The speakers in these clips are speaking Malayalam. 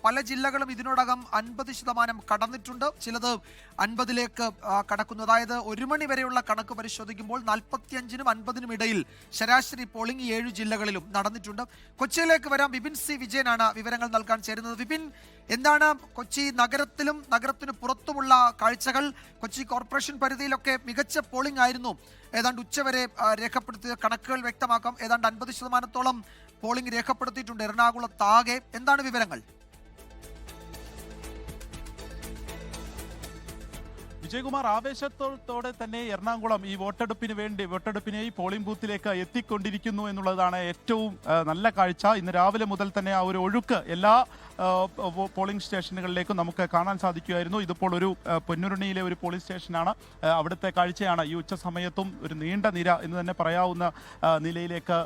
പല ജില്ലകളും ഇതിനോടകം 50% കടന്നിട്ടുണ്ട്. ചിലത് 50ലേക്ക് കടക്കുന്നു. അതായത് 1 മണി വരെയുള്ള കണക്ക് പരിശോധിക്കുമ്പോൾ 45-നും 50-നും ഇടയിൽ ശരാശരി പോളിംഗ് 7 ജില്ലകളിലും നടന്നിട്ടുണ്ട്. കൊച്ചിയിലേക്ക് വരാം. വിപിൻ സി വിജയനാണ് വിവരങ്ങൾ നൽകാൻ ചേരുന്നത്. വിപിൻ, എന്താണ് കൊച്ചി നഗരത്തിലും നഗരത്തിന് പുറത്തുമുള്ള കാഴ്ചകൾ? കൊച്ചി കോർപ്പറേഷൻ പരിധിയിലൊക്കെ മികച്ച പോളിംഗ് ആയിരുന്നു. ഏതാണ്ട് ഉച്ചവരെ രേഖപ്പെടുത്തിയ കണക്കുകൾ വ്യക്തമാക്കാം. ഏതാണ്ട് 50%-ഓളം പോളിംഗ് രേഖപ്പെടുത്തിയിട്ടുണ്ട് എറണാകുളത്താകെ. എന്താണ് വിവരങ്ങൾ? വിജയകുമാർ, ആവേശത്തോടെ തന്നെ എറണാകുളം ഈ വോട്ടെടുപ്പിനെ പോളിംഗ് ബൂത്തിലേക്ക് എത്തിക്കൊണ്ടിരിക്കുന്നു എന്നുള്ളതാണ് ഏറ്റവും നല്ല കാഴ്ച. ഇന്ന് രാവിലെ മുതൽ തന്നെ ആ ഒരു ഒഴുക്ക് എല്ലാ പോളിംഗ് സ്റ്റേഷനുകളിലേക്കും നമുക്ക് കാണാൻ സാധിക്കുമായിരുന്നു. ഇതിപ്പോൾ ഒരു പൊന്നുരുണിയിലെ ഒരു പോളിംഗ് സ്റ്റേഷനാണ്. അവിടുത്തെ കാഴ്ചയാണ് ഈ ഉച്ച സമയത്തും ഒരു നീണ്ട നിര എന്ന് തന്നെ പറയാവുന്ന നിലയിലേക്ക്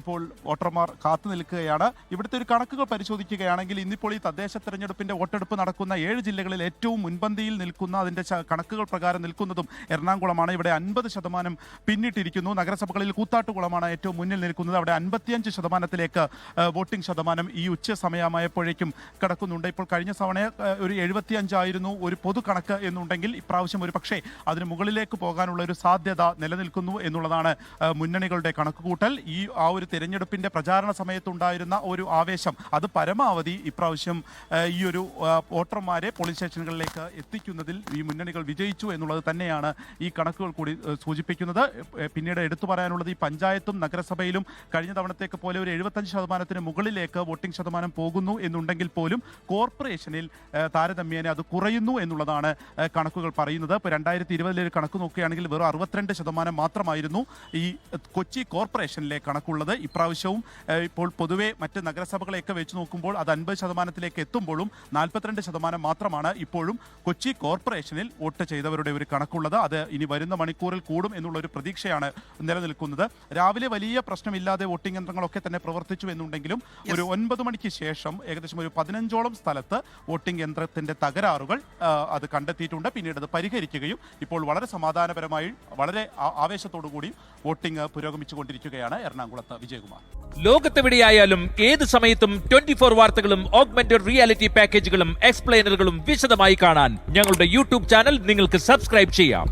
ഇപ്പോൾ വോട്ടർമാർ കാത്തു നിൽക്കുകയാണ്. ഇവിടുത്തെ ഒരു കണക്കുകൾ പരിശോധിക്കുകയാണെങ്കിൽ ഇന്നിപ്പോൾ ഈ തദ്ദേശ തെരഞ്ഞെടുപ്പിന്റെ വോട്ടെടുപ്പ് നടക്കുന്ന 7 ജില്ലകളിൽ ഏറ്റവും മുൻപന്തിയിൽ നിൽക്കുന്ന അതിന്റെ കണക്കുകൾ പ്രകാരം നിൽക്കുന്നതും എറണാകുളമാണ്. ഇവിടെ 50% പിന്നിട്ടിരിക്കുന്നു. നഗരസഭകളിൽ കൂത്താട്ടുകുളമാണ് ഏറ്റവും മുന്നിൽ നിൽക്കുന്നത്. അവിടെ 55%ത്തിലേക്ക് വോട്ടിംഗ് ശതമാനം ഈ ഉച്ച സമയമായപ്പോഴേക്കും കിടക്കുന്നുണ്ട്. ഇപ്പോൾ കഴിഞ്ഞ തവണ ഒരു 75 ആയിരുന്നു ഒരു പൊതു കണക്ക് എന്നുണ്ടെങ്കിൽ ഇപ്രാവശ്യം ഒരു പക്ഷേ അതിന് മുകളിലേക്ക് പോകാനുള്ള ഒരു സാധ്യത നിലനിൽക്കുന്നു എന്നുള്ളതാണ് മുന്നണികളുടെ കണക്കുകൂട്ടൽ. ആ ഒരു തിരഞ്ഞെടുപ്പിന്റെ പ്രചാരണ സമയത്തുണ്ടായിരുന്ന ഒരു ആവേശം അത് പരമാവധി ഇപ്രാവശ്യം ഈ ഒരു വോട്ടർമാരെ പോളിംഗ് സ്റ്റേഷനുകളിലേക്ക് എത്തിക്കുന്നതിൽ ഈ മുന്നണികൾ വിജയിച്ചു എന്നുള്ളത് തന്നെയാണ് ഈ കണക്കുകൾ കൂടി സൂചിപ്പിക്കുന്നത്. പിന്നീട് എടുത്തു പറയാനുള്ളത് ഈ പഞ്ചായത്തും നഗരസഭയിലും കഴിഞ്ഞ തവണത്തേക്ക് പോലെ ഒരു 75%-ന് മുകളിലേക്ക് വോട്ടിംഗ് ശതമാനം പോകുന്നു എന്നുണ്ടെങ്കിൽ പോലും കോർപ്പറേഷനിൽ താരതമ്യേന അത് കുറയുന്നു എന്നുള്ളതാണ് കണക്കുകൾ പറയുന്നത്. ഇപ്പോൾ 2020 കണക്ക് നോക്കുകയാണെങ്കിൽ വെറും 62% മാത്രമായിരുന്നു ഈ കൊച്ചി കോർപ്പറേഷനിലെ കണക്കുള്ളത്. ഇപ്രാവശ്യവും ഇപ്പോൾ പൊതുവെ മറ്റ് നഗരസഭകളെയൊക്കെ വെച്ച് നോക്കുമ്പോൾ അത് 50%-ത്തിലേക്ക് എത്തുമ്പോഴും 42% മാത്രമാണ് ഇപ്പോഴും കൊച്ചി കോർപ്പറേഷനിൽ വോട്ട് ചെയ്തവരുടെ ഒരു കണക്കുള്ളത്. അത് ഇനി വരുന്ന മണിക്കൂറിൽ കൂടും എന്നുള്ള ഒരു പ്രതീക്ഷയാണ് നിലനിൽക്കുന്നത്. രാവിലെ വലിയ പ്രശ്നമില്ലാതെ വോട്ടിംഗ് യന്ത്രങ്ങളൊക്കെ തന്നെ പ്രവർത്തിച്ചു എന്നുണ്ടെങ്കിലും ഒരു 9 മണിക്ക് ശേഷം ഏകദേശം ഒരു 15ഓളം സ്ഥലത്ത് വോട്ടിംഗ് യന്ത്രത്തിന്റെ തകരാറുകൾ അത് കണ്ടെത്തിയിട്ടുണ്ട്. പിന്നീട് അത് പരിഹരിക്കുകയും ഇപ്പോൾ വളരെ സമാധാനപരമായി വളരെ ആവേശത്തോടു കൂടി വോട്ടിംഗ് പുരോഗമിച്ചുകൊണ്ടിരിക്കുകയാണ് എറണാകുളത്ത്. വിജയകുമാർ, ലോകത്തെവിടെയായാലും ഏത് സമയത്തും 24 വാർത്തകളും ഓഗ്മെന്റഡ് റിയാലിറ്റി പാക്കേജുകളും എക്സ്പ്ലെയിനറുകളും വിശദമായി കാണാൻ ഞങ്ങളുടെ യൂട്യൂബ് ചാനൽ നിങ്ങൾക്ക് സബ്സ്ക്രൈബ് ചെയ്യാം.